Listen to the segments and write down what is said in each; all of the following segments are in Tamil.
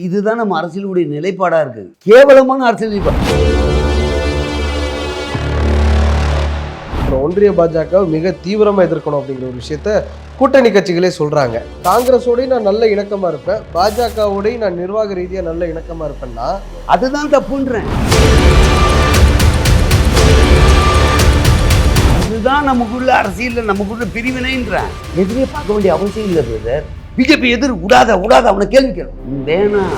இதுதான் நம்ம அரசியலுடைய நிலைப்பாடா இருக்கு. கேவலமான அரசியல் நிலைப்பாடு. ஒன்றிய பாஜக மிக தீவிரமா எதிர்க்கணும் அப்படிங்கிற ஒரு விஷயத்த கூட்டணி கட்சிகளே சொல்றாங்க. காங்கிரஸோடய நான் நல்ல இணக்கமா இருப்பேன், பாஜகவோடய நான் நிர்வாக ரீதியா நல்ல இணக்கமா இருப்பேன்னா அதுதான் தப்புன்றேன். அதுதான் நமக்குள்ள அரசியல், நமக்குள்ள பிரிவினைன்றேன். எதுவே பார்க்க வேண்டிய அவசியம் இல்லை பிரதர். பிஜேபி எதிர் விடாத அவனை கேள்வி கேட்கும் வேணாம்.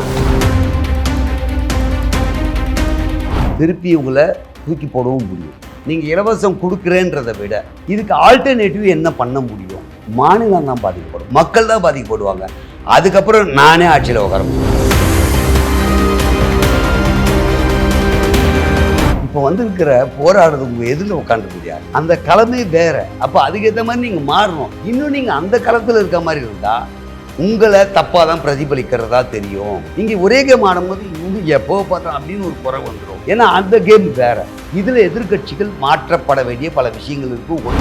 திருப்பி உங்களை தூக்கி போடவும் முடியும். நீங்க இலவசம் கொடுக்குறேன்றதை விட இதுக்கு ஆல்டர்னேட்டிவ் என்ன பண்ண முடியும்? மாநிலம் தான் பாதிக்கப்படும், மக்கள் தான் பாதிக்கப்படுவாங்க. அதுக்கப்புறம் நானே ஆட்சியில் உட்கார முடியும். இப்போ வந்திருக்கிற போராடுறதுக்கு எதிரில் உட்காந்துக்க முடியாது. அந்த களமே வேற. அப்போ அதுக்கேற்ற மாதிரி நீங்க மாறணும். இன்னும் நீங்க அந்த களத்தில் இருக்க மாதிரி இருந்தா உங்களை தப்பாக தான் பிரதிபலிக்கிறதா தெரியும். நீங்க ஒரே கேம் ஆடும்போது இவங்க எப்போ பார்த்தா அப்படின்னு ஒரு குறை வந்துடும். ஏன்னா அந்த கேம் வேற. இதுல எதிர்கட்சிகள் மாற்றப்பட வேண்டிய பல விஷயங்கள் இருக்கு.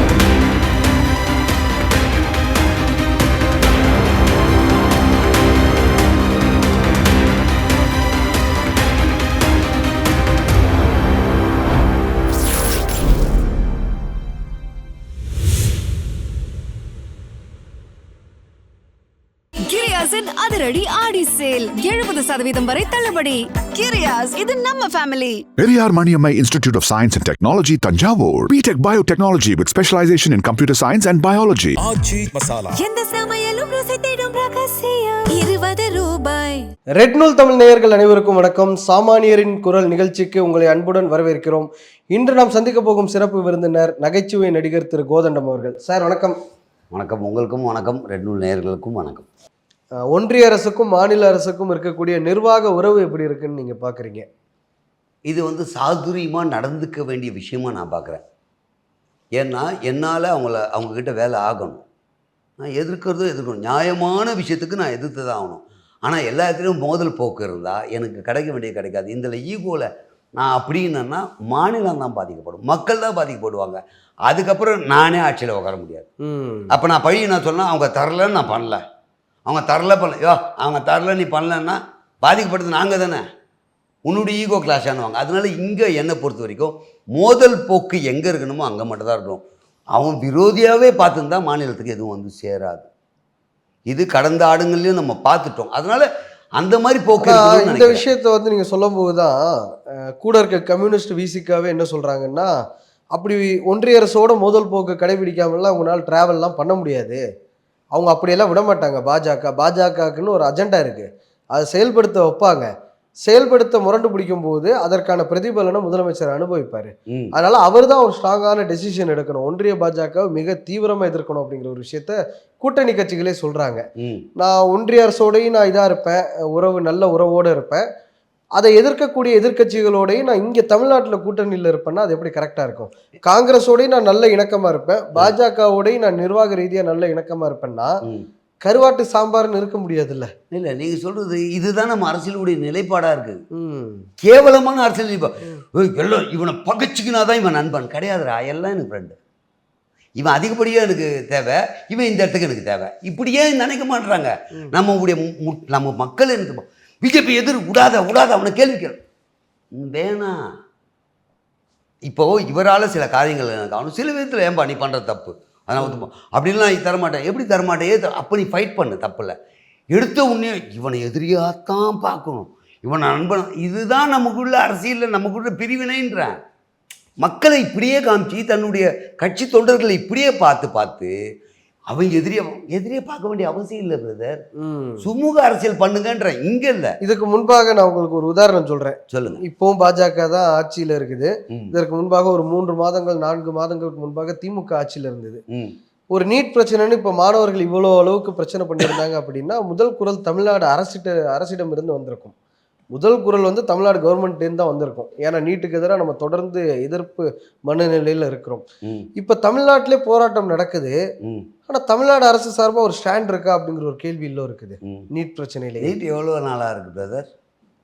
கிரியாஸின் அதிரடி ஆடி சேல் 70% வரை தள்ளுபடி. கிரியாஸ், இது நம்ம family. Periyar Maniammai Institute of Science and Technology, Tanjavur. B.Tech Biotechnology with specialization in computer science and biology. ஆச்சி மசாலா. எந்த சமையலும் ருசி தேடும் ரகசியம் 20 ரூபாய். ரெட் நூல் தமிழ் நேயர்கள் அனைவருக்கும் வணக்கம். சாமானியரின் குரல் நிகழ்ச்சிக்கு உங்களை அன்புடன் வரவேற்கிறோம். இன்று நாம் சந்திக்க போகும் சிறப்பு விருந்தினர் நகைச்சுவை நடிகர் திரு கோதண்டம் அவர்கள். சார் வணக்கம். வணக்கம். உங்களுக்கும் வணக்கம், ரெட் நூல் நேயர்களுக்கும் வணக்கம். ஒன்றிய அரசுக்கும் மாநில அரசுக்கும் இருக்கக்கூடிய நிர்வாக உறவு எப்படி இருக்குன்னு நீங்க பாக்குறீங்க? இது சாதுரியமா நடந்துக்க வேண்டிய விஷயமா நான் பார்க்குறேன். ஏன்னா என்னால் அவங்கக்கிட்ட வேலை ஆகணும். நான் எதிர்க்கணும். நியாயமான விஷயத்துக்கு நான் எதிர்த்து தான் ஆகணும். ஆனால் எல்லா இடத்துலையும் மோதல் போக்கு இருந்தால் எனக்கு கிடைக்க வேண்டியது கிடைக்காது. இந்த ஈகோவில் நான் அப்படின்னா மாநிலம் தான் பாதிக்கப்படும், மக்கள் தான் பாதிக்கப்படுவாங்க. அதுக்கப்புறம் நானே ஆட்சியில் உட்கார முடியாது. அப்போ நான் நான் சொன்னால் அவங்க தரலன்னு நான் பண்ணல, அவங்க தரல அவங்க தரல நீ பண்ணலன்னா பாதிக்கப்படுறது நாங்கள் தானே, உன்னுடைய ஈகோ கிளாஷ் ஆனுவாங்க. அதனால இங்கே என்னை பொறுத்த வரைக்கும் மோதல் போக்கு எங்கே இருக்கணுமோ அங்கே மட்டும் தான் இருக்கணும். அவன் விரோதியாகவே பார்த்துருந்தா மாநிலத்துக்கு எதுவும் சேராது. இது கடந்த ஆடுங்கள்லையும் நம்ம பார்த்துட்டோம். அதனால அந்த மாதிரி போக்கு இந்த விஷயத்த நீங்கள் சொல்லும் போது தான் கூட இருக்க கம்யூனிஸ்ட் விசிக்காவே என்ன சொல்கிறாங்கன்னா, அப்படி ஒன்றிய அரசோட மோதல் போக்கு கடைபிடிக்காமலாம் அவங்களால ட்ராவல்லாம் பண்ண முடியாது, அவங்க அப்படியெல்லாம் விட மாட்டாங்க. பாஜகக்குன்னு ஒரு அஜெண்டா இருக்குது, அதை செயல்படுத்த வைப்பாங்க. செயல்படுத்த முரண்டு பிடிக்கும் போது அதற்கான பிரதிபலனை முதலமைச்சர் அனுபவிப்பார். அதனால அவர் தான் ஒரு ஸ்ட்ராங்கான டெசிஷன் எடுக்கணும். ஒன்றிய பாஜக மிக தீவிரமாக எதிர்க்கணும் அப்படிங்கிற ஒரு விஷயத்த கூட்டணி கட்சிகளே சொல்கிறாங்க. நான் ஒன்றிய அரசோடையும் நான் இதாக இருப்பேன், நல்ல உறவோடு இருப்பேன், அதை எதிர்க்கக்கூடிய எதிர்கட்சிகளோடையும் நான் இங்கே தமிழ்நாட்டில் கூட்டணியில் இருப்பேன்னா அது எப்படி கரெக்டாக இருக்கும்? காங்கிரஸோடையும் நான் நல்ல இணக்கமாக இருப்பேன், பாஜகவோடையும் நான் நிர்வாக ரீதியாக நல்ல இணக்கமாக இருப்பேன்னா கருவாட்டு சாம்பார்னு இருக்க முடியாதுல்ல. இல்லை, நீங்கள் சொல்கிறது இதுதான் நம்ம அரசியலுடைய நிலைப்பாடாக இருக்குது. கேவலமான அரசியல் நிலைப்பாடு. எல்லாம் இவனை பகைச்சிக்கினா தான் இவன் நண்பன் கிடையாதுரா. எல்லாம் எனக்கு ஃப்ரெண்டு. இவன் அதிகப்படியாக எனக்கு தேவை, இவன் இந்த இடத்துக்கு எனக்கு தேவை. இப்படியே நினைக்க மாட்டுறாங்க நம்ம மக்கள். எனக்கு பிஜேபி எதிர் விடாத அவனை கேள்வி கேட்கும் வேணாம். இப்போது இவரால் சில காரியங்கள் எனக்கு ஆகணும். சில விதத்தில் ஏன்பா நீ பண்ணுற தப்பு, அதனால் அப்படின்லாம் தரமாட்டேன். எப்படி தரமாட்டேன்? அப்போ நீ ஃபைட் பண்ணு, தப்பில்லை. எடுத்த உடனே இவனை எதிரியாகத்தான் பார்க்கணும், இவனை நண்பன். இதுதான் நமக்குள்ள அரசியலில் நமக்குள்ள பிரிவினைன்றேன். மக்களை இப்படியே காமிச்சு தன்னுடைய கட்சி தொண்டர்களை இப்படியே பார்த்து அவங்க எதிரியே பார்க்க வேண்டிய அவசியம் இல்லை பிரதர். சுமூக அரசியல் பண்ணுங்கன்ற இங்க இல்லை. இதுக்கு முன்பாக நான் உங்களுக்கு ஒரு உதாரணம் சொல்றேன். சொல்லுங்க. இப்போவும் பாஜக தான் ஆட்சியில் இருக்குது. இதற்கு முன்பாக ஒரு 3 மாதங்கள் 4 மாதங்களுக்கு முன்பாக திமுக ஆட்சியில் இருந்தது. ஒரு நீட் பிரச்சனைன்னு இப்போ மாணவர்கள் இவ்வளோ அளவுக்கு பிரச்சனை பண்ணியிருந்தாங்க அப்படின்னா முதல் குரல் தமிழ்நாடு அரசிடம் இருந்து வந்திருக்கும். முதல் குரல் தமிழ்நாடு கவர்மெண்ட்லேருந்து தான் வந்திருக்கும். ஏன்னா நீட்டுக்கு எதிராக நம்ம தொடர்ந்து எதிர்ப்பு மனநிலையில் இருக்கிறோம். இப்போ தமிழ்நாட்டிலே போராட்டம் நடக்குது. ஆனால் தமிழ்நாடு அரசு சார்பாக ஒரு ஸ்டாண்ட் இருக்கா அப்படிங்கிற ஒரு கேள்வி இல்லை இருக்குது. நீட் பிரச்சனையில நீட் எவ்வளோ நாளாக இருக்குது பிரதர்?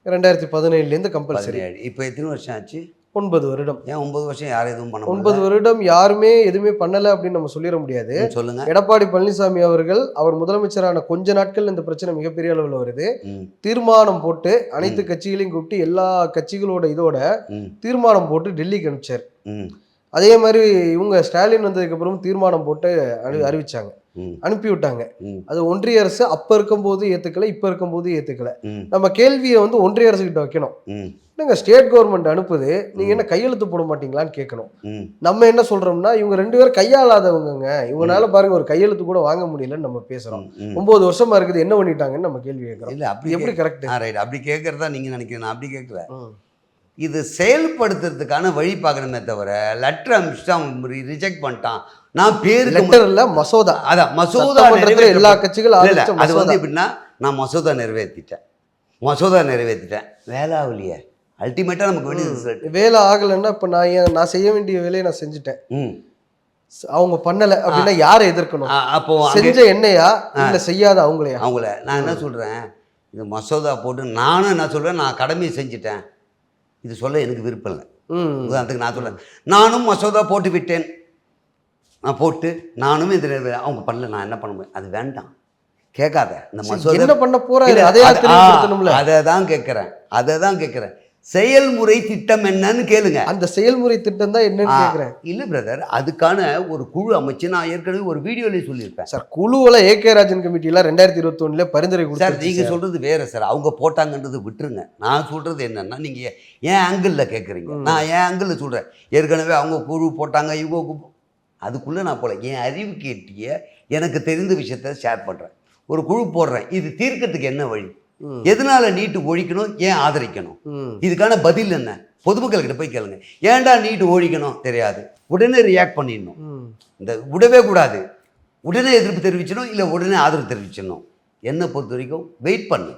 2017 கம்பல்சரி. இப்போ எத்தனை வருஷம் ஆச்சு? 9 வருடம். ஏன் 9 வருஷம் யாரும் எதுவும் பண்ண 9 வருடம் யாருமே எதுவுமே பண்ணல அப்படின்னு நம்ம சொல்லிட முடியாது. சொல்லுங்க. எடப்பாடி பழனிசாமி அவர்கள் அவர் முதலமைச்சரான கொஞ்ச நாட்கள் இந்த பிரச்சனை மிகப்பெரிய அளவில் வருது. ம். தீர்மானம் போட்டு அனைத்து கட்சிகளையும் கூப்பிட்டு எல்லா கட்சிகளோட இதோட ம். தீர்மானம் போட்டு டெல்லிக்கு அனுப்பிச்சார். ம். அதே மாதிரி இவங்க ஸ்டாலின் வந்ததுக்கு அப்புறம் தீர்மானம் போட்டு அறிவிச்சாங்க, ம். அனுப்பி விட்டாங்க. ம். அது ஒன்றிய அரசு அப்ப இருக்கும்போது ஏத்துக்கல, இப்ப இருக்கும்போது ஏத்துக்கல. ம். நம்ம கேள்வியை வந்து ஒன்றிய அரசு கிட்ட வைக்கணும். ம். நீங்க ஸ்டேட் கவர்மெண்ட் அனுப்புது, நீங்க என்ன கையெழுத்து போட மாட்டீங்களான்னு கேட்கணும். ம். நம்ம என்ன சொல்றோம்னா இவங்க 2 பேரும் கையாளாதவங்க, இவங்களால பாருங்க ஒரு கையெழுத்து கூட வாங்க முடியலன்னு நம்ம பேசுறோம். ம். 9 வருஷமா இருக்குது, என்ன பண்ணிட்டாங்கன்னு நம்ம கேள்வி கேட்கிறோம். இல்ல அப்படி எப்படி கரெக்ட்? ரைட், அப்படி கேட்கறதா நீங்க நினைக்கிறேன். நான் அப்படி கேட்கல. இது செயல்படுத்துறதுக்கான வழி பார்க்கணுமே தவிர லெட்டர் அனுப்பிச்சுட்டு அவன் ரிஜெக்ட் பண்ணிட்டான். நான் பேருக்கு லெட்டர் இல்ல, மசோதா. அதான் மசோதா சட்டமன்றத்துல எல்லா கட்சிகளும் இல்ல, ஆதரிச்ச அது வந்து மசோதா. எப்படின்னா நான் மசோதா நிறைவேற்றிட்டேன் வேலை ஆகலையே. அல்டிமேட்டா நமக்கு வேண்டிய ரிசல்ட். வேலை ஆகலைன்னா இப்ப நான் செய்ய வேண்டிய வேலையை நான் செஞ்சுட்டேன், அவங்க பண்ணல அப்படின்னா யாரை எதிர்க்கணும்? அப்போ செஞ்ச என்னையா இல்ல செய்யாத அவங்களையா? அவங்கள நான் என்ன சொல்றேன், இது மசோதா போட்டு நானும் என்ன சொல்றேன், நான் கடமையை செஞ்சுட்டேன். இது சொல்ல எனக்கு விருப்பம் இல்லை. உதாரணத்துக்கு நான் சொல்றேன், நானும் மசோதா போட்டு விட்டேன், நான் போட்டு நானும் இது அவங்க பண்ணல, நான் என்ன பண்ண முடியும்? அது வேண்டாம், கேட்காத. இந்த மசோதா என்ன பண்ண போறாரு அதை தான் கேட்கிறேன். செயல்முறை திட்டம் என்னன்னு கேளுங்க. அந்த செயல்முறை திட்டம் தான் என்னன்னு கேட்கிறேன். இல்ல பிரதர், அதுக்கான ஒரு குழு அமைச்சு நான் ஏற்கனவே ஒரு வீடியோலயே சொல்லியிருப்பேன் சார். குழுவில ஏகே ராஜன் கமிட்டியில 2021 பரிந்துரை சார். நீங்க சொல்றது வேற சார், அவங்க போட்டாங்கன்றது விட்டுருங்க. நான் சொல்றது என்னன்னா, நீங்க ஏன் ஆங்கிள் கேட்குறீங்க, நான் ஏன் ஆங்கிள் சொல்றேன். ஏற்கனவே அவங்க குழு போட்டாங்க, இவங்க அதுக்குள்ள நான் போல என் அறிவு கேட்டிய எனக்கு தெரிந்த விஷயத்த ஷேர் பண்றேன். ஒரு குழு போடுறேன், இது தீர்க்கறதுக்கு என்ன வழி, எதனால நீட்டு ஒழிக்கணும், ஏன் ஆதரிக்கணும், இதுக்கான பதில் என்ன, பொதுமக்கள் கிட்ட போய் கேளுங்க. ஏன்டா நீட்டு ஒழிக்கணும் தெரியாது, உடனே ரியாக்ட் பண்ணிடணும். இந்த விடவே கூடாது, உடனே எதிர்ப்பு தெரிவிச்சணும், இல்லை உடனே ஆதரவு தெரிவிச்சிடணும். என்னை பொறுத்த வரைக்கும் வெயிட் பண்ணு.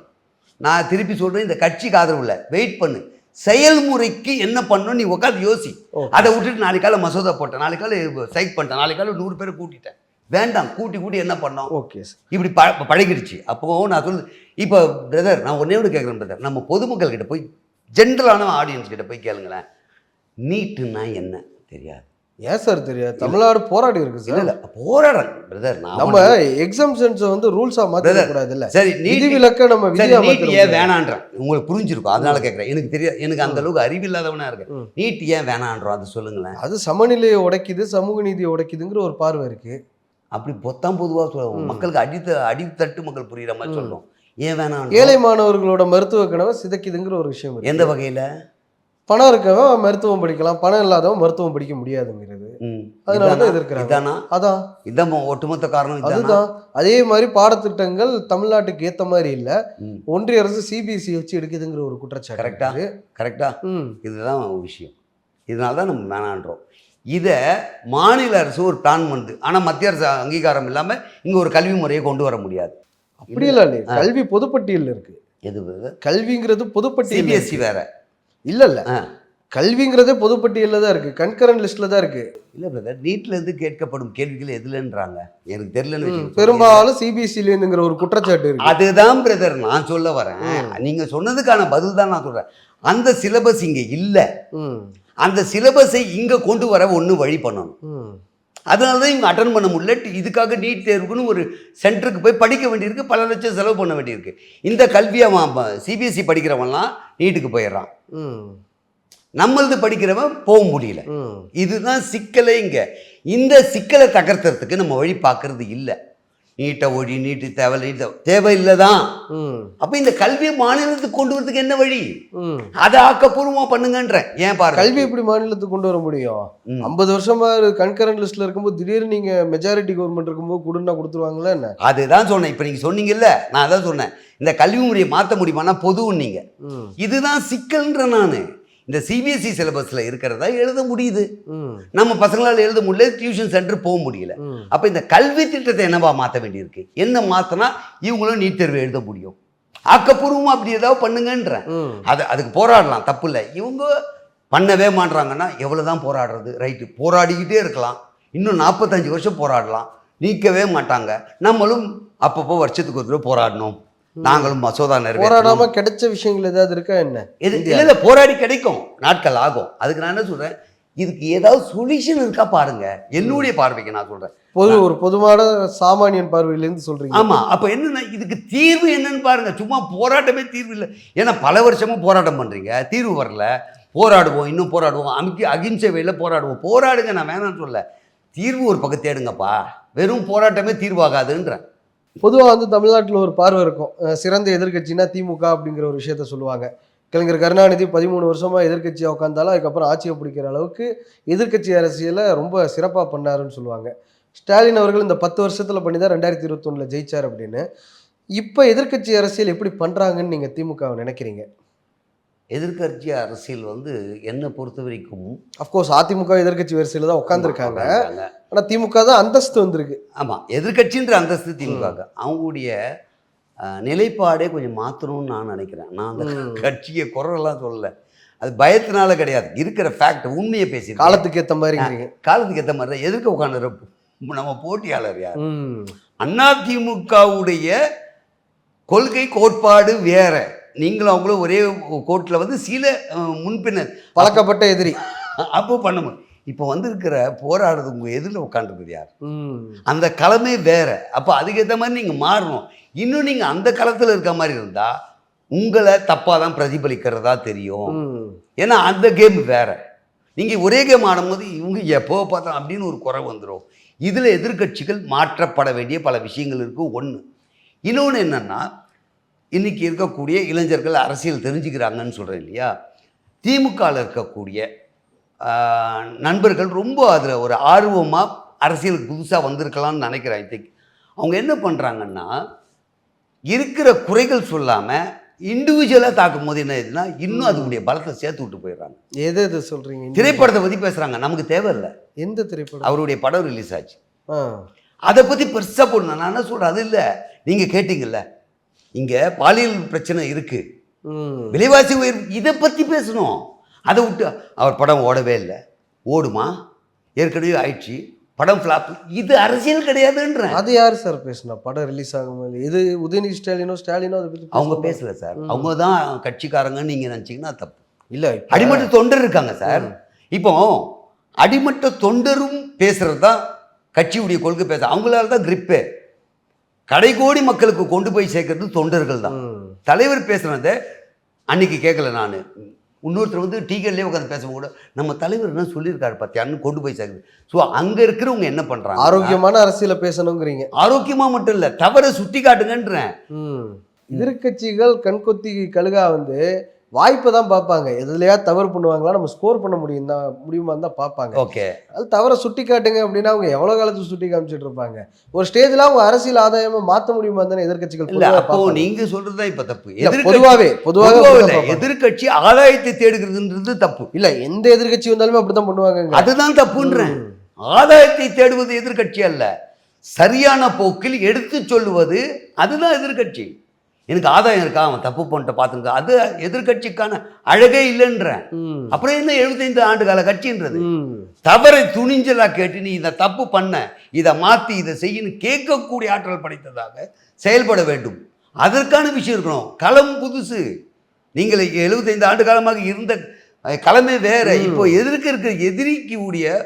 நான் திருப்பி சொல்றேன், இந்த கட்சிக்கு ஆதரவு இல்லை, வெயிட் பண்ணு. செயல்முறைக்கு என்ன பண்ணணும் நீ உட்காந்து யோசி. அதை விட்டுட்டு நாளைக்கு காலை மசோதா போட்டேன், நாளைக்கு காலை ஸ்ட்ரைக் பண்ணிட்டேன், நாளைக்கு காலை 100 பேரை கூட்டிட்டேன். வேண்டாம், கூட்டி என்ன பண்ணோம்? ஓகே இப்படி பழகிடுச்சு. அப்போ நான் சொல்லுது, இப்போ பிரதர் நான் ஒன்னே ஒன்று கேட்குறேன் பிரதர், நம்ம பொதுமக்கள் கிட்ட போய் ஜென்ரலான ஆடியன்ஸ் கிட்ட போய் கேளுங்களேன், நீட்டுன்னா என்ன தெரியாது. ஏன் சார் தெரியாது? தமிழ்நாடு போராடி இருக்கு சார். இல்ல போராடுறேன் பிரதர். நம்ம எக்ஸாம்ஷன்ஸை வந்து ரூல்ஸா மாத்த கூடாது இல்ல. சரி, நீதி விலக்க நம்ம நீட் ஏன் வேணான்றேன் உங்களுக்கு புரிஞ்சிருக்கும், அதனால கேட்குறேன். எனக்கு தெரியாது, எனக்கு அந்த அளவுக்கு அறிவில்லாதவனா இருக்கேன். நீட் ஏன் வேணான்றோம் அது சொல்லுங்களேன். அது சமநிலையை உடைக்குது, சமூக நீதியை உடைக்குதுங்கிற ஒரு பார்வை இருக்கு. அப்படி பொத்தாம் பொதுவாக சொல்லுவோம், மக்களுக்கு அடித்தட்டு மக்கள் புரியுற மாதிரி சொல்லும். ஏன் வேணாம்? ஏழை மாணவர்களோட மருத்துவ கனவை சிதைக்குதுங்கிற ஒரு விஷயம். எந்த வகையில? பணம் இருக்கவன் மருத்துவம் படிக்கலாம், பணம் இல்லாதவன் மருத்துவம் படிக்க முடியாதுங்கிறது. அதனாலதான் எதிர்க்கிறாங்க. அதான் இதான் ஒட்டுமொத்த காரணம். அதுதான். அதே மாதிரி பாடத்திட்டங்கள் தமிழ்நாட்டுக்கு ஏத்த மாதிரி இல்ல, ஒன்றிய அரசு சிபிஎஸ்சி வச்சு எடுக்குதுங்கிற ஒரு குற்றச்சாட்டு. கரெக்டா. இதுதான் விஷயம். இதனாலதான் நம்ம வேணான்றோம். இதை மாநில அரசு ஒரு பிளான் பண்ணுது, ஆனா மத்திய அரசு அங்கீகாரம் இல்லாம இங்க ஒரு கல்வி முறையை கொண்டு வர முடியாது. அப்படி இல்ல, கல்வி பொதுப்பட்டியல் இருக்கு. எது கல்விங்கிறது பொதுப்பட்டியல், சிபிஎஸ்சி வேற இல்ல கல்விங்கிறதே பொதுப்பட்டியல்ல தான் இருக்கு, கன்கரண்ட் லிஸ்ட்ல தான் இருக்கு. இல்ல பிரதர், நீட்ல இருந்து கேட்கப்படும் கேள்விகள் எதுலன்றாங்க எனக்கு தெரியலன்னு. பெரும்பாலும் சிபிஎஸ்சில இருந்துங்கிற ஒரு குற்றச்சாட்டு இருக்கு. அதுதான் பிரதர் நான் சொல்ல வரேன். நீங்க சொன்னதுக்கான பதில் தான் நான் சொல்றேன். அந்த சிலபஸ் இங்க இல்ல, அந்த சிலபஸை இங்க கொண்டு வர ஒண்ணு வழி பண்ணணும். அதனால தான் இவங்க அட்டன் பண்ண முடியல. இதுக்காக நீட் தேர்வுக்குன்னு ஒரு சென்டருக்கு போய் படிக்க வேண்டியிருக்கு, பல லட்சம் செலவு பண்ண வேண்டியிருக்கு. இந்த கல்வியை சிபிஎஸ்சி படிக்கிறவன்லாம் நீட்டுக்கு போயிடுறான், நம்மளது படிக்கிறவன் போக முடியல. இதுதான் சிக்கலே இங்க. இந்த சிக்கலை தகர்த்துறதுக்கு நம்ம வழி பார்க்கறது இல்லை. நீட்டை ஒழி, நீட்டு தேவையில்லைதான். அப்ப இந்த கல்வியை மாநிலத்துக்கு கொண்டு வரதுக்கு என்ன வழி? அதை ஆக்கப்பூர்வமா பண்ணுங்கன்ற. ஏன் பாருங்க, கல்வி எப்படி மாநிலத்துக்கு கொண்டு வர முடியும்? 50 வருஷமா கன்கரண்ட் லிஸ்ட்ல இருக்கும்போது திடீர்னு நீங்க மெஜாரிட்டி கவர்மெண்ட் இருக்கும்போது கொடுன்னா கொடுத்துருவாங்களா என்ன? அதுதான் சொன்னேன். இப்ப நீங்க சொன்னீங்கல்ல, நான் அதான் சொன்னேன், இந்த கல்வி முறையை மாற்ற முடியுமானா பொதுவும் நீங்க. இதுதான் சிக்கல்ன்ற. நானு இந்த சிபிஎஸ்சி சிலபஸ்ல இருக்கிறதா எழுத முடியுது, நம்ம பசங்களால் எழுத முடியல, டியூஷன் சென்டர் போக முடியல. அப்ப இந்த கல்வி திட்டத்தை என்னவா மாற்ற வேண்டியிருக்கு? என்ன மாத்தினா இவங்களும் நீட் தேர்வு எழுத முடியும்? ஆக்கப்பூர்வமா அப்படி ஏதாவது பண்ணுங்கன்ற. அதுக்கு போராடலாம், தப்பு இல்லை. இவங்க பண்ணவே மாட்டாங்கன்னா எவ்வளவுதான் போராடுறது? ரைட்டு, போராடிக்கிட்டே இருக்கலாம், இன்னும் 45 வருஷம் போராடலாம், நீக்கவே மாட்டாங்க. நம்மளும் அப்பப்போ வருஷத்துக்கு ஒரு தடவை போராடணும், நாங்களும் மசோதா நிறைவேற்றணும். போராடாம கிடைச்ச விஷயங்கள் ஏதாவது இருக்கா என்ன? இல்லை போராடி கிடைக்கும், நாட்கள் ஆகும். அதுக்கு நான் என்ன சொல்றேன், இதுக்கு ஏதாவது சொல்யூஷன் இருக்கா பாருங்க. என்னுடைய பார்வைக்கு நான் சொல்றேன், ஒரு பொதுவான சாமானியன் பார்வையிலேருந்து சொல்றீங்க. ஆமா. அப்ப என்னன்னா இதுக்கு தீர்வு என்னன்னு பாருங்க. சும்மா போராட்டமே தீர்வு இல்லை. ஏன்னா பல வருஷமும் போராட்டம் பண்றீங்க, தீர்வு வரல. போராடுவோம், இன்னும் போராடுவோம், அகிம்சை வழியில போராடுவோம். போராடுங்க, நான் வேணாம்னு சொல்ல. தீர்வு ஒரு பக்கம் தேடுங்கப்பா. வெறும் போராட்டமே தீர்வாகாதுன்றேன். பொதுவாக வந்து தமிழ்நாட்டில் ஒரு பார்வை இருக்கும், சிறந்த எதிர்க்கட்சினா திமுக அப்படிங்கிற ஒரு விஷயத்த சொல்லுவாங்க. கலைஞர் கருணாநிதி 13 வருஷமா எதிர்க்கட்சியாக உட்காந்தாலும் அதுக்கப்புறம் ஆட்சியை பிடிக்கிற அளவுக்கு எதிர்க்கட்சி அரசியலை ரொம்ப சிறப்பாக பண்ணாருன்னு சொல்லுவாங்க. ஸ்டாலின் அவர்கள் இந்த 10 வருஷத்தில் பண்ணி தான் 2021 ஜெயிச்சார் அப்படின்னு. இப்போ எதிர்க்கட்சி அரசியல் எப்படி பண்ணுறாங்கன்னு நீங்கள் திமுகவை நினைக்கிறீங்க? எதிர்க்கட்சி அரசியல் வந்து என்னை பொறுத்த வரைக்கும், அஃப்கோர்ஸ் அதிமுக எதிர்க்கட்சி வரிசையில் தான் உட்காந்துருக்காங்க, ஆனால் திமுக தான் அந்தஸ்து வந்திருக்கு. ஆமாம், எதிர்க்கட்சின்ற அந்தஸ்து திமுக. அவங்களுடைய நிலைப்பாடே கொஞ்சம் மாற்றணும்னு நான் நினைக்கிறேன். நான் அந்த கட்சியை குரலாம் சொல்லலை, அது பயத்தினால கிடையாது. இருக்கிற ஃபேக்ட், உண்மையை பேசி காலத்துக்கு ஏற்ற மாதிரி காலத்துக்கு ஏற்ற மாதிரி தான் எதிர்க்க உட்காந்துற நம்ம போட்டியாளர் யார்? அதிமுகவுடைய கொள்கை கோட்பாடு வேற. நீங்களும் அவங்களும் ஒரே கோர்ட்டில் வந்து சில முன்பின்ன பழக்கப்பட்ட எதிரி. அப்போ பண்ண முடியும். இப்போ வந்து இருக்கிற போராடுறது உங்கள் எதிரில் உட்காந்துருக்குது யார்? அந்த களமே வேற. அப்போ அதுக்கேற்ற மாதிரி நீங்கள் மாறணும். இன்னும் நீங்கள் அந்த களத்தில் இருக்க மாதிரி இருந்தால் உங்களை தப்பாக தான் பிரதிபலிக்கிறதா தெரியும். ஏன்னா அந்த கேம் வேற. நீங்கள் ஒரே கேம் ஆடும்போது இவங்க எப்போ பார்த்தா அப்படின்னு ஒரு குறை வந்துடும். இதில் எதிர்க்கட்சிகள் மாற்றப்பட வேண்டிய பல விஷயங்கள் இருக்குது. ஒன்று. இன்னொன்று என்னென்னா, இன்றைக்கி இருக்கக்கூடிய இளைஞர்கள் அரசியல் தெரிஞ்சுக்கிறாங்கன்னு சொல்கிறேன் இல்லையா? திமுகவில் இருக்கக்கூடிய நண்பர்கள் ரொம்ப அதில் ஒரு ஆர்வமாக அரசியலுக்கு புதுசாக வந்திருக்கலாம்னு நினைக்கிறேன். ஐ திங்க் அவங்க என்ன பண்ணுறாங்கன்னா, இருக்கிற குறைகள் சொல்லாமல் இண்டிவிஜுவலாக தாக்கும் போது என்ன ஆயிடுதுன்னா, இன்னும் அதுடைய பலத்தை சேர்த்து விட்டு போயிடுறாங்க. எது எது சொல்கிறீங்க? திரைப்படத்தை பற்றி பேசுகிறாங்க, நமக்கு தேவையில்லை. எந்த திரைப்படம்? அவருடைய படம் ரிலீஸ் ஆச்சு, அதை பற்றி பெருசாக போடணும். நான் என்ன சொல்கிறேன், அது இல்லை. நீங்கள் கேட்டிங்கல்ல, இங்கே பாலியல் பிரச்சனை இருக்குது, விலைவாசி உயர்வு, இதை பற்றி பேசணும். அதை விட்டு அவர் படம் ஓடவே இல்லை, ஓடுமா, ஏற்கனவே ஆயிடுச்சு, படம் ஃப்ளாப், இது அரசியல் கிடையாதுன்றேன். அது யார் சார் பேசுனா? படம் ரிலீஸ் ஆகும்போது இது உதயநிதி ஸ்டாலினோ அதை பற்றி அவங்க பேசல சார். அவங்க தான் கட்சிக்காரங்கன்னு நீங்கள் நினச்சிங்கன்னா தப்பு. இல்லை, அடிமட்ட தொண்டர் இருக்காங்க சார். இப்போ அடிமட்ட தொண்டரும் பேசுகிறது தான் கட்சியுடைய கொள்கை. பேச அவங்களால தான் கிரிப்பே. கடைகோடி மக்களுக்கு கொண்டு போய் சேர்க்கறது தொண்டர்கள் தான். தலைவர் பேசுனதை அன்னைக்கு கேட்கல நான். இன்னொருத்தர் வந்து டீக்கல்லே உட்காந்து பேசும்போது கூட நம்ம தலைவர் என்ன சொல்லியிருக்காரு பார்த்தியான்னு கொண்டு போய் சேர்க்குது. ஸோ அங்கே இருக்கிறவங்க என்ன பண்ணுறாங்க? ஆரோக்கியமான அரசியலை பேசணுங்கிறீங்க. ஆரோக்கியமாக மட்டும் இல்லை, தவறை சுட்டி காட்டுங்கன்றேன். எதிர்கட்சிகள் கண்கொத்தி கழுகா வந்து வாய்ப்பை தான் பார்ப்பாங்க. எதுலையா தவறு பண்ணுவாங்களா, நம்ம ஸ்கோர் பண்ண முடியுமான்னு தான் பார்ப்பாங்க. ஓகே, அது தவறை சுட்டி காட்டுங்க அப்படின்னா அவங்க எவ்வளோ காலத்துக்கு சுட்டி காமிச்சிட்டு இருப்பாங்க. ஒரு ஸ்டேஜில் அவங்க அரசியல் ஆதாயமாக மாற்ற முடியுமா தானே எதிர்கட்சிகள். இல்லை, அப்போ நீங்கள் சொல்கிறது தான் இப்போ தப்பு. பொதுவாகவே எதிர்கட்சி ஆதாயத்தை தேடுகிறதுன்றது தப்பு இல்லை. எந்த எதிர்கட்சி வந்தாலுமே அப்படி தான் பண்ணுவாங்க. அதுதான் தப்புன்றேன். ஆதாயத்தை தேடுவது எதிர்கட்சி அல்ல, சரியான போக்கில் எடுத்து சொல்லுவது அதுதான் எதிர்கட்சி. எனக்கு ஆதாயம் இருக்கா, அவன் தப்பு பண்ணிட்ட பார்த்துங்க, அது எதிர்கட்சிக்கான அழகே இல்லைன்றேன். அப்புறம் என்ன 75 ஆண்டு கால கட்சின்றது? தவறை துணிஞ்சலா கேட்டு நீ இதை தப்பு பண்ண, இதை மாற்றி இதை செய்யணும் கேட்கக்கூடிய ஆற்றல் படைத்ததாக செயல்பட வேண்டும். அதற்கான விஷயம் இருக்கணும். களம் புதுசு. நீங்கள் 75 ஆண்டு காலமாக இருந்த களமே வேற. இப்போ இருக்கிற எதிரிக்கு உடைய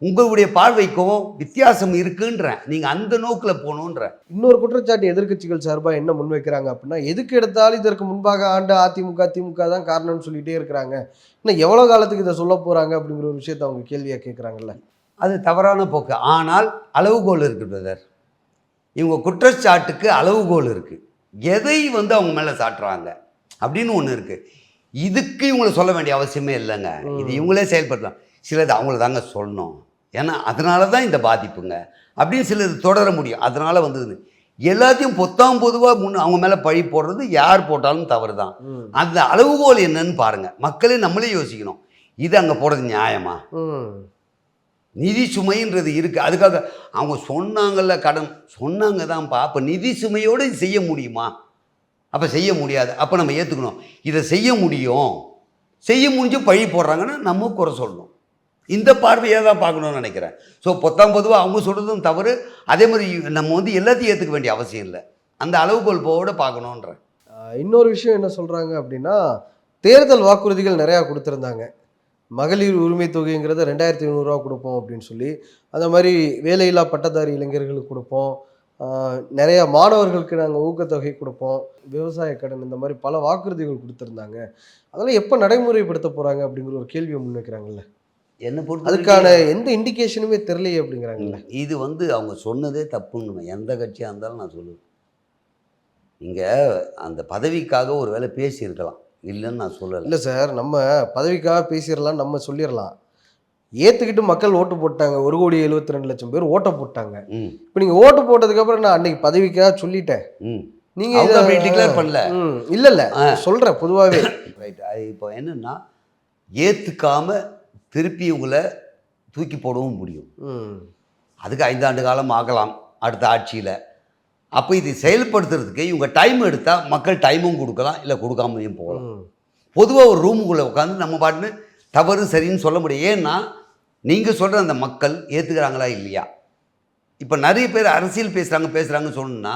உங்களுடைய பார்வைக்கும் வித்தியாசம் இருக்குன்றேன். நீங்கள் அந்த நோக்கில் போகணுன்ற இன்னொரு குற்றச்சாட்டு எதிர்கட்சிகள் சார்பாக என்ன முன்வைக்கிறாங்க அப்படின்னா, எதுக்கு எடுத்தாலும் இதற்கு முன்பாக ஆண்ட அதிமுக திமுக தான் காரணம்னு சொல்லிகிட்டே இருக்கிறாங்க. இன்னும் எவ்வளோ காலத்துக்கு இதை சொல்ல போகிறாங்க அப்படிங்கிற ஒரு விஷயத்தை அவங்க கேள்வியாக கேட்குறாங்கல்ல. அது தவறான போக்கு. ஆனால் அளவுகோல் இருக்குது பிரதர். இவங்க குற்றச்சாட்டுக்கு அளவுகோல் இருக்குது. எதை வந்து அவங்க மேலே சாட்டுறாங்க அப்படின்னு ஒன்று இருக்குது. இதுக்கு இவங்களை சொல்ல வேண்டிய அவசியமே இல்லைங்க. இது இவங்களே செயல்படலாம். சிலது அவங்கள தாங்க சொல்லணும். ஏன்னா அதனால தான் இந்த பாதிப்புங்க அப்படின்னு சிலது தொடர முடியும். அதனால் வந்தது எல்லாத்தையும் பொதுவாக அவங்க மேலே பழி போடுறது யார் போட்டாலும் தவறு தான். அந்த அளவுகோல் என்னன்னு பாருங்கள். மக்களே நம்மளே யோசிக்கணும். இது அங்கே போடுறது நியாயமா? நிதி சுமைன்றது இருக்குது. அதுக்காக அவங்க சொன்னாங்கல்ல, கடன் சொன்னாங்க தான்ப்பா. அப்போ நிதி சுமையோடு செய்ய முடியுமா? அப்போ செய்ய முடியாது. அப்போ நம்ம ஏற்றுக்கணும். இதை செய்ய முடிஞ்சு பழி போடுறாங்கன்னா நம்ம குறை சொல்லணும். இந்த பார்வையாக தான் பார்க்கணும்னு நினைக்கிறேன். ஸோ பொதுவாக அவங்க சொல்கிறதும் தவறு. அதே மாதிரி நம்ம வந்து எல்லாத்தையும் ஏற்றுக்க வேண்டிய அவசியம் இல்லை. அந்த அளவுகோல் போட பார்க்கணுன்றேன். இன்னொரு விஷயம் என்ன சொல்கிறாங்க அப்படின்னா, தேர்தல் வாக்குறுதிகள் நிறையா கொடுத்துருந்தாங்க. மகளிர் உரிமை தொகைங்கிறத 2500 கொடுப்போம் அப்படின்னு சொல்லி, அந்த மாதிரி வேலையில்லா பட்டதாரி இளைஞர்களுக்கு கொடுப்போம், நிறைய மாணவர்களுக்கு நாங்கள் ஊக்கத்தொகை கொடுப்போம், விவசாய கடன், இந்த மாதிரி பல வாக்குறுதிகள் கொடுத்துருந்தாங்க. அதெல்லாம் எப்போ நடைமுறைப்படுத்த போகிறாங்க அப்படிங்கிற ஒரு கேள்வியை முன்வைக்கிறாங்கல்ல. என்ன பொறுத்த அதுக்கான எந்த இண்டிகேஷனுமே தெரியலையே அப்படிங்கிறாங்கல்ல. இது அவங்க சொன்னதே தப்புன்னு எந்த கட்சியாக இருந்தாலும் நான் சொல்லுவேன். இங்கே அந்த பதவிக்காக ஒரு வேளை பேசியிருக்கலாம், இல்லைன்னு நான் சொல்லலை. இல்லை சார், நம்ம பதவிக்காக பேசிடலாம், நம்ம சொல்லிடலாம். ஏற்றுக்கிட்டு மக்கள் ஓட்டு போட்டாங்க. 1,72,00,000 பேர் ஓட்டை போட்டாங்க. இப்போ நீங்கள் ஓட்டு போட்டதுக்கப்புறம் நான் அன்னைக்கு பதவிக்காக சொல்லிட்டேன், நீங்கள் அப்படி டிக்ளேர் பண்ணல. இல்லை இல்லை சொல்கிறேன் பொதுவாகவே. ரைட். அது இப்போ என்னென்னா, ஏற்றுக்காம திருப்பி உங்களை தூக்கி போடவும் முடியும். அதுக்கு 5 ஆண்டு காலம் ஆகலாம் அடுத்த ஆட்சியில். அப்போ இது செயல்படுத்துறதுக்கு இவங்க டைம் எடுத்தால் மக்கள் டைமும் கொடுக்கலாம், இல்லை கொடுக்காமையும் போகலாம். பொதுவாக ஒரு ரூமுக்குள்ளே உட்காந்து நம்ம பாட்டுன்னு தவறு சரின்னு சொல்ல முடியும். ஏன்னா நீங்கள் சொல்கிற அந்த மக்கள் ஏற்றுக்கிறாங்களா இல்லையா? இப்போ நிறைய பேர் அரசியல் பேசுகிறாங்கன்னு சொன்னா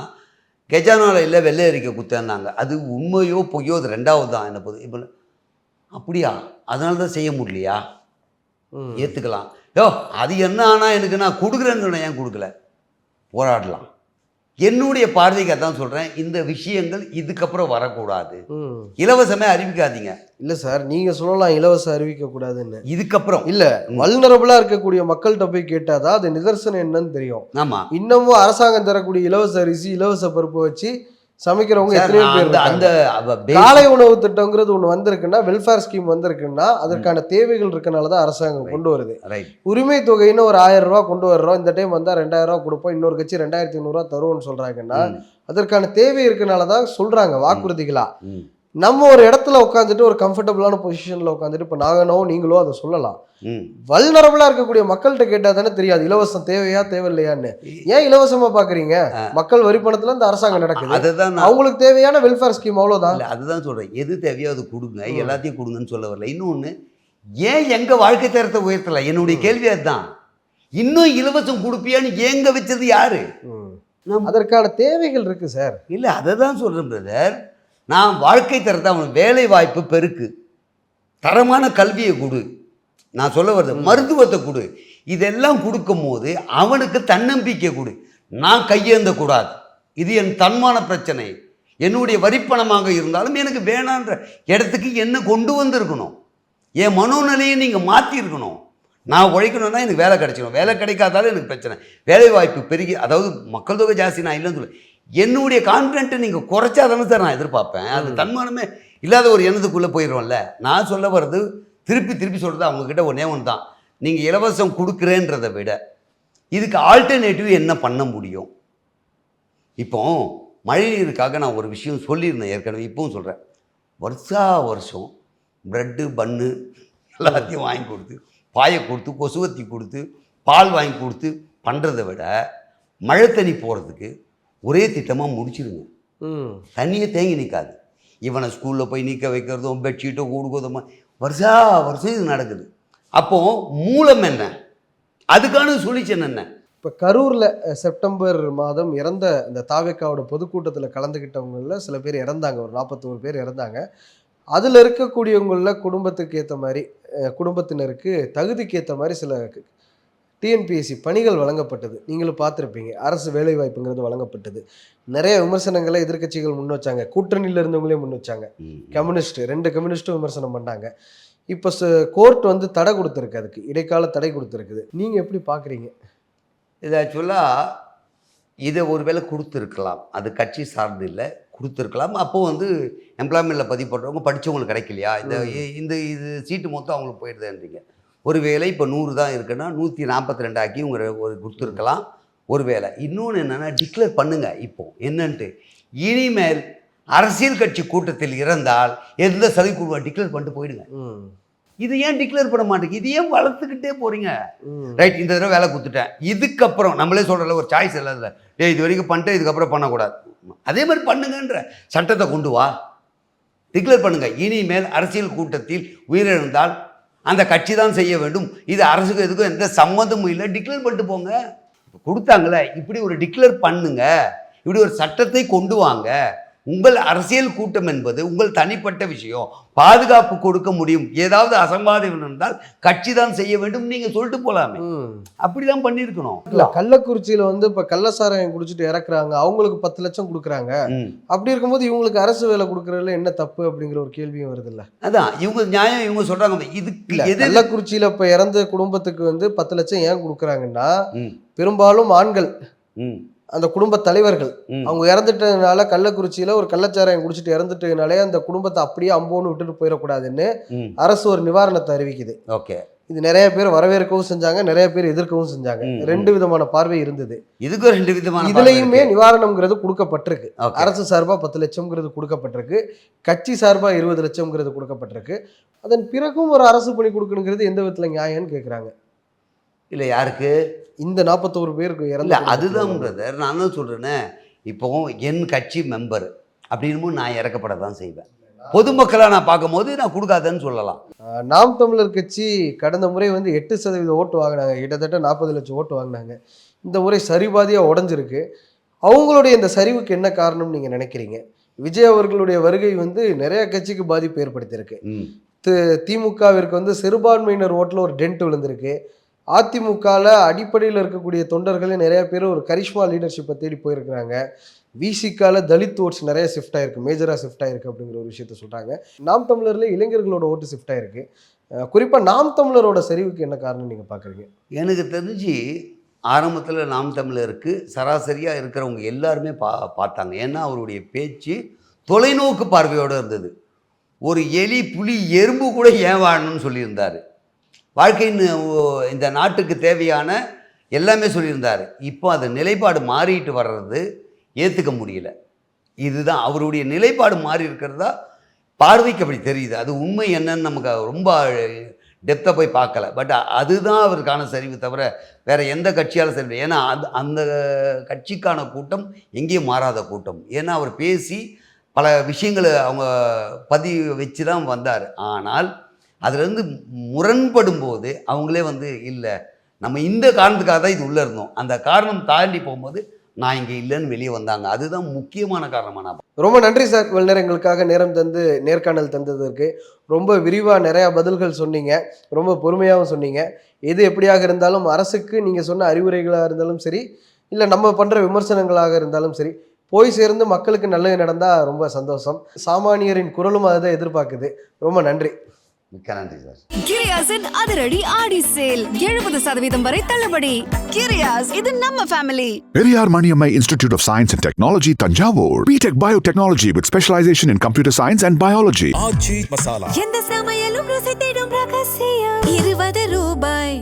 கெஜானாவில் இல்லை வெள்ளை அறிக்கை குத்தாங்க. அது உண்மையோ பொய்யோ அது ரெண்டாவது தான். என்ன போது இப்போ அப்படியா, அதனால தான் செய்ய முடியலையா? ஏற்றுக்கலாம். அது என்ன ஆனால் எனக்கு நான் கொடுக்குறேன்னு சொன்னேன், ஏன் கொடுக்கல? போராடலாம். என்னுடைய பார்வைக்கு அதான் சொல்கிறேன், இந்த விஷயங்கள் இதுக்கப்புறம் வரக்கூடாது. இலவசமே அறிவிக்காதீங்க. இல்லை சார், நீங்கள் சொல்லலாம் இலவசம் அறிவிக்கக்கூடாதுன்னு. இதுக்கப்புறம் இல்லை, வல்னரபிளாக இருக்கக்கூடிய மக்கள்கிட்ட போய் கேட்டாதான் அது நிதர்சனம் என்னன்னு தெரியும். ஆமாம், இன்னமும் அரசாங்கம் தரக்கூடிய இலவச அரிசி, இலவச பருப்பு வச்சு சமைக்கிறவங்க எத்தனையோ பேர். அந்த காலை உணவு திட்டங்கிறது ஒன்று வந்திருக்குன்னா, வெல்ஃபேர் ஸ்கீம் வந்திருக்குன்னா அதற்கான தேவைகள் இருக்கனால தான் அரசாங்கம் கொண்டு வருது. உரிமை தொகைன்னு ஒரு 1000 ரூபா கொண்டு வர்றோம், இந்த டைம் வந்தால் 2000 ரூபா கொடுப்போம், இன்னொரு கட்சி 2500 தருவோம்னு சொல்றாங்கன்னா அதற்கான தேவை இருக்கனால தான் சொல்றாங்க வாக்குறுதிகளா. நம்ம ஒரு இடத்துல உட்காந்துட்டு ஒரு கம்ஃபர்டபுளான பொசிஷன்ல உட்காந்துட்டு இப்போ நாங்களோ நீங்களோ அதை சொல்லலாம். வல்னரபிளா இருக்கக்கூடிய மக்கள்கிட்ட கேட்டா தானே தெரியாது இலவசம் தேவையா தேவையில்லையான்னு. ஏன் இலவசமா பாக்குறீங்க? மக்கள் வரி பணத்துல இந்த அரசாங்கம் நடக்குது, அதுதான் அவங்களுக்கு தேவையான வெல்ஃபேர் ஸ்கீம், அவ்வளவுதான். அதுதான் சொல்றேன், எது தேவையோ அது கொடுங்க, எல்லாத்தையும் கொடுங்கன்னு சொல்ல வரல. இன்னொன்னு, ஏன் எங்க வாழ்க்கை தரத்தை உயர்த்தல? என்னுடைய கேள்வி அதுதான். இன்னும் இலவசம் கொடுப்பியான்னு ஏங்க வச்சது யாரு? அதற்கான தேவைகள் இருக்கு சார். இல்ல, அதை தான் சொல்றேன் பிரதர். நான் வாழ்க்கை தரத்தை, அவனுக்கு வேலை வாய்ப்பு பெருக்கு, தரமான கல்வியை கொடு, நான் சொல்ல வருது மருத்துவத்தை கொடு, இதெல்லாம் கொடுக்கும் போது அவனுக்கு தன்னம்பிக்கை கொடு. நான் கையேந்த கூடாது, இது என் தன்மான பிரச்சனை. என்னுடைய வரிப்பணமாக இருந்தாலும் எனக்கு வேணான்ற இடத்துக்கு என்ன கொண்டு வந்திருக்கணும். என் மனோநிலையை நீங்கள் மாற்றிருக்கணும். நான் உழைக்கணும்னா எனக்கு வேலை கிடைச்சிடும், வேலை கிடைக்காதாலும் எனக்கு பிரச்சனை. வேலை வாய்ப்பு பெருகி, அதாவது மக்கள் தொகை ஜாஸ்தி நான் இல்லைன்னு சொல்ல, என்னுடைய கான்ஃபிடென்ட்டை நீங்கள் குறைச்சா தானே சார் நான் எதிர்பார்ப்பேன். அது தன்மானமே இல்லாத ஒரு எண்ணத்துக்குள்ளே போயிடுவோம்ல. நான் சொல்ல வர்றது, திருப்பி சொல்கிறது அவங்கக்கிட்ட ஒன்றே ஒன்று தான். நீங்கள் இலவசம் கொடுக்குறேன்றதை விட இதுக்கு ஆல்டர்னேட்டிவ் என்ன பண்ண முடியும்? இப்போ மழைநீருக்காக நான் ஒரு விஷயம் சொல்லியிருந்தேன் ஏற்கனவே, இப்பவும் சொல்கிறேன். வருஷம் ப்ரெட்டு பன்னு எல்லாத்தையும் வாங்கி கொடுத்து, பாயை கொடுத்து, கொசுவத்தி கொடுத்து, பால் வாங்கி கொடுத்து பண்ணுறதை விட மழை தண்ணி போகிறதுக்கு ஒரே திட்டமாக முடிச்சிருங்க. தண்ணியை தேங்கி நிற்காது. இவனை ஸ்கூலில் போய் நிற்க வைக்கிறதும், பெட்ஷீட்டோ கூடுக்கிறதும் வருஷம் இது நடக்குது. அப்போது மூலம் என்ன, அதுக்கான சொல்யூஷன் என்ன? இப்போ கரூரில் செப்டம்பர் மாதம் இறந்த இந்த தாவேக்காவோட பொதுக்கூட்டத்தில் கலந்துக்கிட்டவங்களில் சில பேர் இறந்தாங்க, ஒரு 41 பேர் இறந்தாங்க. அதில் இருக்கக்கூடியவங்களில் குடும்பத்துக்கு ஏற்ற மாதிரி, குடும்பத்தினருக்கு தகுதிக்கு ஏற்ற மாதிரி சில டிஎன்பிஎஸ்சி பணிகள் வழங்கப்பட்டது. நீங்களும் பார்த்துருப்பீங்க. அரசு வேலைவாய்ப்புங்கிறது வழங்கப்பட்டது. நிறைய விமர்சனங்களை எதிர்க்கட்சிகள் முன் வச்சாங்க, கூட்டணியில் இருந்தவங்களே முன் வச்சாங்க. கம்யூனிஸ்ட் 2 கம்யூனிஸ்ட்டும் விமர்சனம் பண்ணாங்க. இப்போ கோர்ட் வந்து தடை கொடுத்துருக்கு, அதுக்கு இடைக்கால தடை கொடுத்துருக்குது. நீங்கள் எப்படி பார்க்குறீங்க இது? ஆக்சுவலாக இதை ஒரு வேளை கொடுத்துருக்கலாம், அது கட்சி சார்ந்து இல்லை, கொடுத்துருக்கலாம். அப்போது வந்து எம்ப்ளாய்மெண்ட்டில் பதிவு பண்ணுறவங்க படித்தவங்களுக்கு கிடைக்கலையா, இந்த இது சீட்டு மொத்தம் அவங்களுக்கு போயிடுதுன்றீங்க. ஒரு வேளை இப்போ 100 தான் இருக்குன்னா 142 ஆக்கி இவங்க ஒரு கொடுத்துருக்கலாம் ஒரு வேளை. இன்னொன்று என்னென்னா, டிக்ளேர் பண்ணுங்கள் இப்போ என்னன்ட்டு. இனிமேல் அரசியல் கட்சி கூட்டத்தில் இருந்தால் எந்த சலுகை கொடுவா டிக்ளேர் பண்ணிட்டு போயிடுங்க. இது ஏன் டிக்ளேர் பண்ண மாட்டேங்குது? இது ஏன் வளர்த்துக்கிட்டே போகிறீங்க? ரைட், இந்த தடவை வேலை கொடுத்துட்டேன், இதுக்கப்புறம் நம்மளே சொல்கிறல ஒரு சாய்ஸ் இல்லை, இது வரைக்கும் பண்ணிட்டு இதுக்கப்புறம் பண்ணக்கூடாது, அதே மாதிரி பண்ணுங்கன்ற சட்டத்தை கொண்டு வா, டிக்ளேர் பண்ணுங்கள். இனிமேல் அரசியல் கூட்டத்தில் உயிரிழந்தால் அந்த கட்சி தான் செய்ய வேண்டும், இது அரசுக்கு எதுக்கும் எந்த சம்மந்தமும் இல்லை, டிக்ளேர் பண்ணிட்டு போங்க. கொடுத்தாங்களே, இப்படி ஒரு டிக்ளேர் பண்ணுங்க, இப்படி ஒரு சட்டத்தை கொண்டு வாங்க. உங்கள் அரசியல் கூட்டம் என்பது உங்கள் தனிப்பட்ட விஷயம். பாதுகாப்பு கொடுக்க முடியும், ஏதாவது அசம்பாவிதம் இருந்தால் கட்சி தான் செய்ய வேண்டும் நீங்கள் சொல்லிட்டு போகலாமே. அப்படிதான் பண்ணியிருக்கணும். இல்ல கள்ளக்குறிச்சியில வந்து இப்ப கள்ளசாராயம் குடிச்சிட்டு இறக்குறாங்க, அவங்களுக்கு 10 லட்சம் கொடுக்குறாங்க. அப்படி இருக்கும்போது இவங்களுக்கு அரசு வேலை கொடுக்கறதுல என்ன தப்பு அப்படிங்கிற ஒரு கேள்வியும் வருது இல்ல. அதான் இவங்க நியாயம் இவங்க சொல்றாங்க. இதுக்கு எது கள்ளக்குறிச்சியில இப்ப இறந்த குடும்பத்துக்கு வந்து 10 லட்சம் ஏன் கொடுக்குறாங்கன்னா பெரும்பாலும் ஆண்கள், அந்த குடும்ப தலைவர்கள் அவங்க இறந்துட்டதுனால, கள்ளக்குறிச்சியில ஒரு கள்ளச்சாராயம் குடிச்சிட்டு இறந்துட்டதுனாலே அந்த குடும்பத்தை அப்படியே அம்போன்னு விட்டுட்டு போயிடக்கூடாதுன்னு அரசு ஒரு நிவாரணத்தை அறிவிக்குது. ஓகே, இது நிறைய பேர் வரவேற்கவும் செஞ்சாங்க, நிறைய பேர் எதிர்க்கவும் செஞ்சாங்க. 2 விதமான பார்வை இருந்தது. இதுக்கு 2 விதமான இதுலயுமே நிவாரணம்ங்கிறது கொடுக்கப்பட்டிருக்கு. அரசு சார்பா 10 லட்சம்ங்கிறது கொடுக்கப்பட்டிருக்கு, கட்சி சார்பா 20 லட்சம்ங்கிறது கொடுக்கப்பட்டிருக்கு. அதன் பிறகும் ஒரு அரசு பணி கொடுக்கணுங்கிறது எந்த விதத்துல நியாயம்னு கேட்குறாங்க. இல்லை யாருக்கு? இந்த 41 பேருக்கு இல்லை, அதுதான் பிரதர் நான் தான் சொல்கிறேன்னே. இப்போ என் கட்சி மெம்பர் அப்படின்னும் நான் இறக்கப்பட தான் செய்வேன். பொதுமக்களாக நான் பார்க்கும்போது நான் கொடுக்காதேன்னு சொல்லலாம். நாம் தமிழர் கட்சி கடந்த முறை வந்து 8% ஓட்டு வாங்கினாங்க, கிட்டத்தட்ட 40 லட்சம் ஓட்டு வாங்கினாங்க. இந்த முறை சரிபாதியாக உடஞ்சிருக்கு. அவங்களுடைய இந்த சரிவுக்கு என்ன காரணம்னு நீங்கள் நினைக்கிறீங்க? விஜய் அவர்களுடைய வருகை வந்து நிறைய கட்சிக்கு பாதிப்பு ஏற்படுத்தியிருக்கு. திமுகவிற்கு வந்து சிறுபான்மையினர் ஓட்டில் ஒரு டென்ட் விழுந்திருக்கு. அதிமுகவில் அடிப்படையில் இருக்கக்கூடிய தொண்டர்களே நிறைய பேர் ஒரு கரிஷ்மா லீடர்ஷிப்பை தேடி போயிருக்கிறாங்க. விசிகால தலித் ஓட்ஸ் நிறைய ஷிஃப்ட் ஆயிருக்கு, மேஜராக ஷிஃப்ட் ஆயிருக்கு அப்படிங்கிற ஒரு விஷயத்த சொல்கிறாங்க. நாம் தமிழரில் இளைஞர்களோட ஓட்டு ஷிஃப்ட் ஆயிருக்கு. குறிப்பாக நாம் தமிழரோட சரிவுக்கு என்ன காரணம் நீங்கள் பார்க்குறீங்க? எனக்கு தெரிஞ்சு ஆரம்பத்தில் நாம் தமிழருக்கு சராசரியாக இருக்கிறவங்க எல்லாருமே பார்த்தாங்க. ஏன்னா அவருடைய பேச்சு தொலைநோக்கு பார்வையோடு இருந்தது. ஒரு எலி, புலி, எறும்பு கூட ஏன் வாழணும்னு சொல்லியிருந்தார். வாழ்க்கையின் இந்த நாட்டுக்கு தேவையான எல்லாமே சொல்லியிருந்தார். இப்போ அது நிலைப்பாடு மாறிட்டு வர்றது ஏற்றுக்க முடியல. இதுதான் அவருடைய நிலைப்பாடு மாறி இருக்கிறதா பார்வைக்கு அப்படி தெரியுது. அது உண்மை என்னன்னு நமக்கு ரொம்ப டெப்த்தாக போய் பார்க்கல. பட் அதுதான் அவருக்கான சரிவு தவிர வேறு எந்த கட்சியால் சரி. ஏன்னா அந்த கட்சிக்கான கூட்டம் எங்கேயும் மாறாத கூட்டம். ஏன்னா அவர் பேசி பல விஷயங்களை அவங்க பதிவு வச்சு தான் வந்தார். ஆனால் அதுலேருந்து முரண்படும் போது அவங்களே வந்து இல்லை, நம்ம இந்த காரணத்துக்காக தான் இது உள்ளே இருந்தோம், அந்த காரணம் தாண்டி போகும்போது நான் இங்கே இல்லைன்னு வெளியே வந்தாங்க. அதுதான் முக்கியமான காரணமாக நான். ரொம்ப நன்றி சார், இவ்வளவு நேரம் எங்களுக்காக நேரம் தந்து நேர்காணல் தந்ததற்கு. ரொம்ப விரிவாக நிறையா பதில்கள் சொன்னீங்க, ரொம்ப பொறுமையாகவும் சொன்னீங்க. எது எப்படியாக இருந்தாலும் அரசுக்கு நீங்கள் சொன்ன அறிவுரைகளாக இருந்தாலும் சரி, இல்லை நம்ம பண்ணுற விமர்சனங்களாக இருந்தாலும் சரி, போய் சேர்ந்து மக்களுக்கு நல்லது நடந்தால் ரொம்ப சந்தோஷம். சாமானியரின் குரலும் அதை தான் எதிர்பார்க்குது. ரொம்ப நன்றி. மிக்க நன்றி சார். கிரியாஸின் அதிரடி ஆடி சேல் 70% வரை தள்ளுபடி. கிரியாஸ், இது நம்ம family. Periyar Maniammai Institute of Science and Technology, Tanjavur. BTech Biotechnology with specialization in computer science and biology. ஆச்சி மசாலா. எந்த சமையலும் ருசி தேடும் ரகசியம் 20 ரூபாய்.